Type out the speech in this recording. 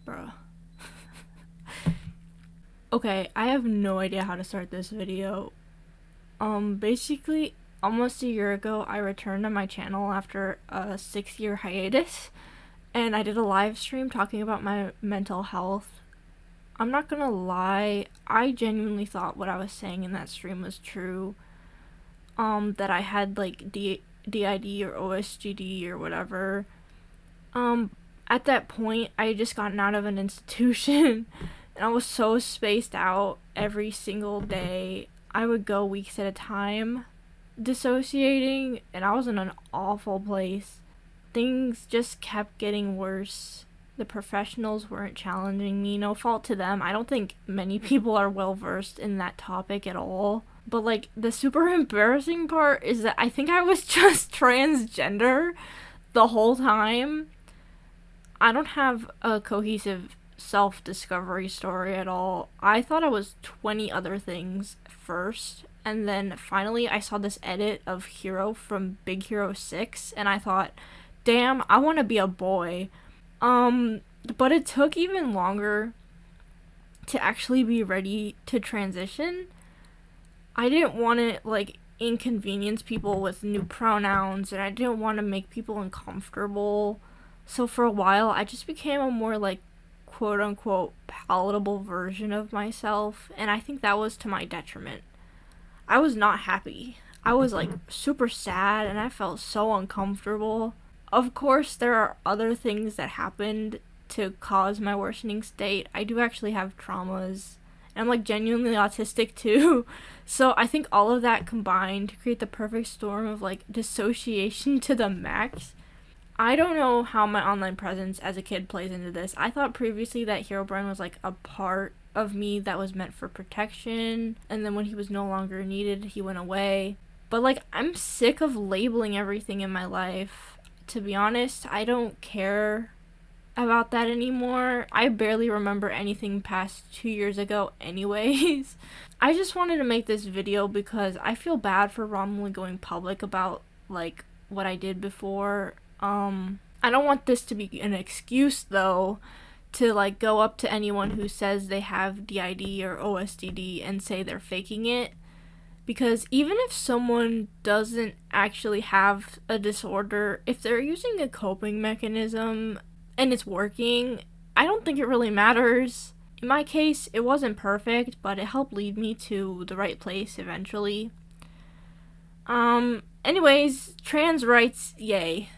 Bruh. Okay, I have no idea how to start this video. Basically, almost a year ago, I returned to my channel after a 6-year hiatus, and I did a live stream talking about my mental health. I'm not gonna lie, I genuinely thought what I was saying in that stream was true. That I had like DID or OSGD or whatever. At that point, I had just gotten out of an institution and I was so spaced out every single day. I would go weeks at a time dissociating, and I was in an awful place. Things just kept getting worse. The professionals weren't challenging me. No fault to them. I don't think many people are well versed in that topic at all. But like the super embarrassing part is that I think I was just transgender the whole time. I don't have a cohesive self-discovery story at all. I thought I was 20 other things first, and then finally I saw this edit of Hero from Big Hero 6, and I thought, damn, I want to be a boy. But it took even longer to actually be ready to transition. I didn't want to, like, inconvenience people with new pronouns, and I didn't want to make people uncomfortable. So for a while, I just became a more, like, quote-unquote palatable version of myself, and I think that was to my detriment. I was not happy. I was, like, super sad, and I felt so uncomfortable. Of course, there are other things that happened to cause my worsening state. I do actually have traumas, and I'm, like, genuinely autistic, too. So I think all of that combined to create the perfect storm of, like, dissociation to the max. I don't know how my online presence as a kid plays into this. I thought previously that Herobrine was like a part of me that was meant for protection, and then when he was no longer needed, he went away. But like, I'm sick of labeling everything in my life. To be honest, I don't care about that anymore. I barely remember anything past 2 years ago anyways. I just wanted to make this video because I feel bad for randomly going public about like what I did before. I don't want this to be an excuse, though, to, like, go up to anyone who says they have DID or OSDD and say they're faking it. Because even if someone doesn't actually have a disorder, if they're using a coping mechanism and it's working, I don't think it really matters. In my case, it wasn't perfect, but it helped lead me to the right place eventually. Anyways, trans rights, yay.